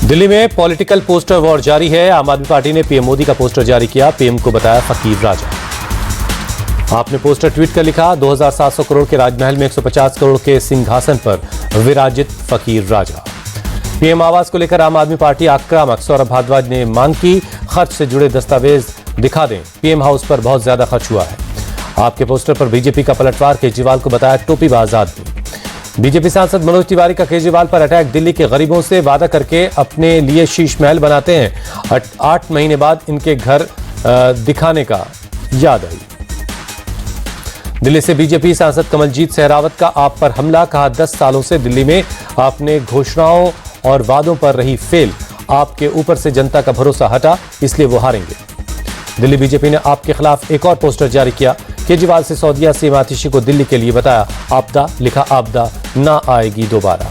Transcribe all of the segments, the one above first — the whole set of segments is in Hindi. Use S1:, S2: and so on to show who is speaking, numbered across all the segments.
S1: दिल्ली में पॉलिटिकल पोस्टर वॉर जारी है। आम आदमी पार्टी ने पीएम मोदी का पोस्टर जारी किया। पीएम को बताया फकीर राजा। आपने पोस्टर ट्वीट कर लिखा, 2700 करोड़ के राजमहल में 150 करोड़ के सिंहासन पर विराजित फकीर राजा। पीएम आवास को लेकर आम आदमी पार्टी आक्रामक। सौरभ भारद्वाज ने मांग की, खर्च से जुड़े दस्तावेज दिखा दें, पीएम हाउस पर बहुत ज्यादा खर्च हुआ है। आपके पोस्टर पर बीजेपी का पलटवार, केजरीवाल को बताया टोपीबाज आदमी। बीजेपी सांसद मनोज तिवारी का केजरीवाल पर अटैक, दिल्ली के गरीबों से वादा करके अपने लिए शीश महल बनाते हैं, 8 महीने बाद इनके घर दिखाने का याद आई। दिल्ली से बीजेपी सांसद कमलजीत सहरावत का आप पर हमला, कहा 10 सालों से दिल्ली में आपने घोषणाओं और वादों पर रही फेल, आपके ऊपर से जनता का भरोसा हटा, इसलिए वो हारेंगे। दिल्ली बीजेपी ने आपके खिलाफ एक और पोस्टर जारी किया। केजरीवाल से सऊदीया सीएम आतिशी को दिल्ली के लिए बताया आपदा, लिखा आपदा ना आएगी दोबारा।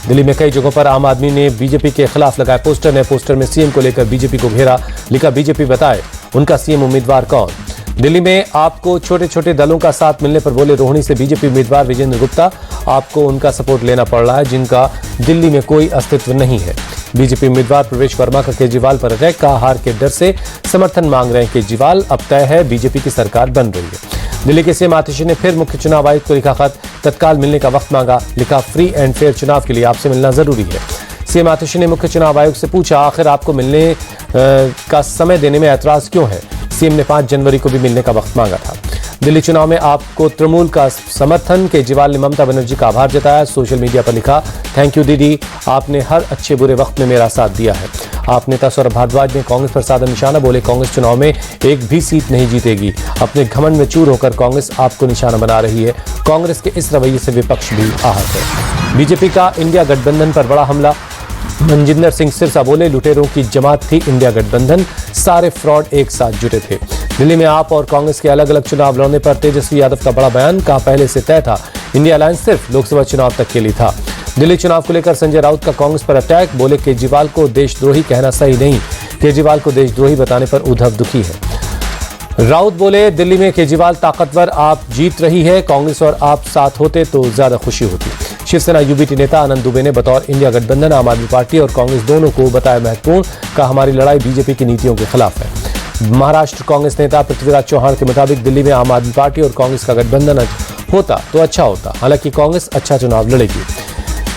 S1: दिल्ली में कई जगहों पर आम आदमी ने बीजेपी के खिलाफ लगाए पोस्टर ने। पोस्टर में सीएम को लेकर बीजेपी को घेरा, लिखा बीजेपी बताए उनका सीएम उम्मीदवार कौन। दिल्ली में आपको छोटे छोटे दलों का साथ मिलने पर बोले रोहिणी से बीजेपी उम्मीदवार विजेंद्र गुप्ता, आपको उनका सपोर्ट लेना पड़ रहा है जिनका दिल्ली में कोई अस्तित्व नहीं है। बीजेपी उम्मीदवार प्रवेश वर्मा का केजरीवाल पर अटैक, कहा हार के डर से समर्थन मांग रहे हैं केजरीवाल, अब तय है बीजेपी की सरकार बन रही है। दिल्ली के सीएम आतिशी ने फिर मुख्य चुनाव आयुक्त को लिखा खत, तत्काल मिलने का वक्त मांगा, लिखा फ्री एंड फेयर चुनाव के लिए आपसे मिलना जरूरी है। सीएम आतिशी ने मुख्य चुनाव आयुक्त से पूछा आखिर आपको मिलने का समय देने में ऐतराज क्यों है। सीएम ने 5 जनवरी को भी मिलने का वक्त मांगा था। दिल्ली चुनाव में आपको तृणमूल का समर्थन, केजरीवाल ने ममता बनर्जी का आभार जताया। सोशल मीडिया पर लिखा, थैंक यू दीदी, आपने हर अच्छे बुरे वक्त में मेरा साथ दिया है। आप नेता सौरभ भारद्वाज ने कांग्रेस पर साधा निशाना, बोले कांग्रेस चुनाव में एक भी सीट नहीं जीतेगी। अपने घमंड में चूर होकर कांग्रेस आपको निशाना बना रही है। कांग्रेस के इस रवैये से विपक्ष भी आहत है। बीजेपी का इंडिया गठबंधन पर बड़ा हमला, मनजिंदर सिंह सिरसा बोले लुटेरों की जमात थी इंडिया गठबंधन, सारे फ्रॉड एक साथ जुटे थे। दिल्ली में आप और कांग्रेस के अलग अलग चुनाव लड़ने पर तेजस्वी यादव का बड़ा बयान, कहा पहले से तय था इंडिया अलायंस सिर्फ लोकसभा चुनाव तक के लिए था। दिल्ली चुनाव को लेकर संजय राउत का कांग्रेस पर अटैक, बोले केजरीवाल को देशद्रोही कहना सही नहीं, केजरीवाल को देशद्रोही बताने पर उद्धव दुखी है। राउत बोले दिल्ली में केजरीवाल ताकतवर, आप जीत रही है, कांग्रेस और आप साथ होते तो ज्यादा खुशी होती। शिवसेना यूबीटी नेता आनंद दुबे ने बतौर इंडिया गठबंधन आम आदमी पार्टी और कांग्रेस दोनों को बताया महत्वपूर्ण, कहा हमारी लड़ाई बीजेपी की नीतियों के खिलाफ है। महाराष्ट्र कांग्रेस नेता पृथ्वीराज चौहान के मुताबिक दिल्ली में आम आदमी पार्टी और कांग्रेस का गठबंधन होता तो अच्छा होता, हालांकि कांग्रेस अच्छा चुनाव लड़ेगी।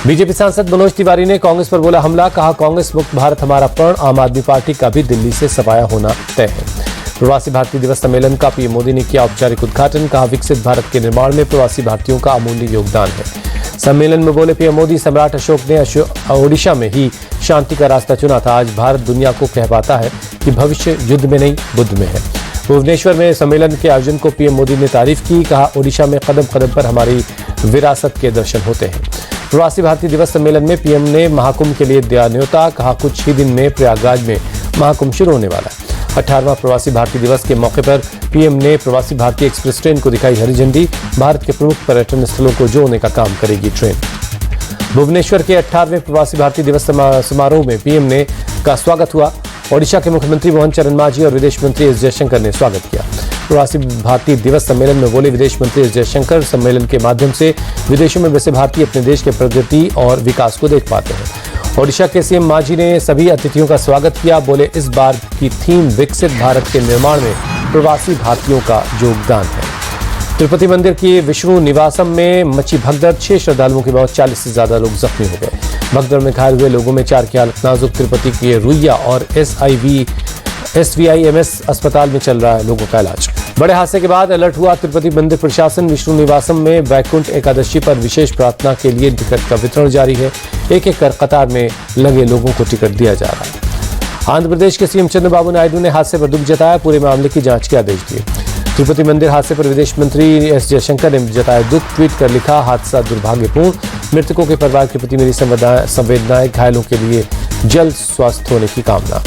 S1: बीजेपी सांसद मनोज तिवारी ने कांग्रेस पर बोला हमला, कहा कांग्रेस मुक्त भारत हमारा प्रण, आम आदमी पार्टी का भी दिल्ली से सफाया होना तय है। प्रवासी भारतीय दिवस सम्मेलन का पीएम मोदी ने किया औपचारिक उद्घाटन, कहा विकसित भारत के निर्माण में प्रवासी भारतीयों का अमूल्य योगदान है। सम्मेलन में बोले पीएम मोदी, सम्राट अशोक ने ओडिशा में ही शांति का रास्ता चुना था। आज भारत दुनिया को कह पाता है कि भविष्य युद्ध में नहीं बुद्ध में है। भुवनेश्वर में सम्मेलन के आयोजन को पीएम मोदी ने तारीफ की, कहा ओडिशा में कदम कदम पर हमारी विरासत के दर्शन होते हैं। प्रवासी भारतीय दिवस सम्मेलन में पीएम ने महाकुंभ के लिए दिया न्योता, कहा कुछ ही दिन में प्रयागराज में महाकुंभ शुरू होने वाला है। 18वां प्रवासी भारतीय दिवस के मौके पर पीएम ने प्रवासी भारतीय एक्सप्रेस ट्रेन को दिखाई हरी झंडी, भारत के प्रमुख पर्यटन स्थलों को जोड़ने का काम करेगी ट्रेन। भुवनेश्वर के 18वें प्रवासी भारतीय दिवस समारोह में पीएम ने का स्वागत हुआ। ओडिशा के मुख्यमंत्री मोहन चरण मांझी और विदेश मंत्री एस जयशंकर ने स्वागत किया। प्रवासी भारतीय दिवस सम्मेलन में बोले विदेश मंत्री एस जयशंकर, सम्मेलन के माध्यम से विदेशों में बसे भारतीय अपने देश के प्रगति और विकास को देख पाते हैं। ओडिशा के सीएम मांझी ने सभी अतिथियों का स्वागत किया, बोले इस बार की थीम विकसित भारत के निर्माण में प्रवासी भारतीयों का योगदान है। तिरुपति मंदिर की विष्णु निवासम में मची भगदड़, 6 श्रद्धालुओं की मौत, 40 से ज्यादा लोग जख्मी हो गए। भगदड़ में घायल हुए लोगों में 4 की हालत नाजुक। तिरुपति के रुइया और SVIMS अस्पताल में चल रहा है लोगों का इलाज। बड़े हादसे के बाद अलर्ट हुआ तिरुपति मंदिर प्रशासन। विष्णु निवासम में वैकुंठ एकादशी पर विशेष प्रार्थना के लिए टिकट का वितरण जारी है। एक एक कर कतार में लगे लोगों को टिकट दिया जा रहा है। आंध्र प्रदेश के सीएम चंद्रबाबू नायडू ने हादसे पर दुख जताया, पूरे मामले की जांच के आदेश दिए। तिरुपति मंदिर हादसे पर विदेश मंत्री एस जयशंकर ने जताया दुख, ट्वीट कर लिखा हादसा दुर्भाग्यपूर्ण, मृतकों के परिवार के प्रति मेरी संवेदनाएं, घायलों के लिए जल्द स्वस्थ होने की कामना।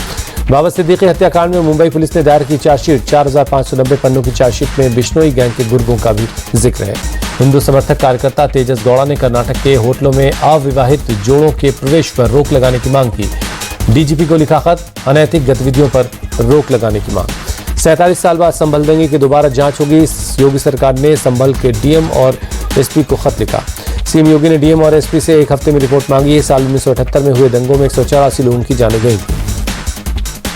S1: बाबा सिद्दीकी हत्याकांड में मुंबई पुलिस ने दायर की चार्जशीट, 4590 पन्नों की चार्जशीट में बिश्नोई गैंग के गुर्गों का भी जिक्र है। हिंदू समर्थक कार्यकर्ता तेजस गौड़ा ने कर्नाटक के होटलों में अविवाहित जोड़ों के प्रवेश पर रोक लगाने की मांग की। डीजीपी को लिखा खत, अनैतिक गतिविधियों पर रोक लगाने की मांग। 47 साल बाद संभल दंगे की दोबारा जांच होगी। योगी सरकार ने संभल के डीएम और एसपी को खत लिखा। सीएम योगी ने डीएम और एसपी से एक हफ्ते में रिपोर्ट मांगी है। साल 1978 में हुए दंगों में 184 लोगों की जानें गई।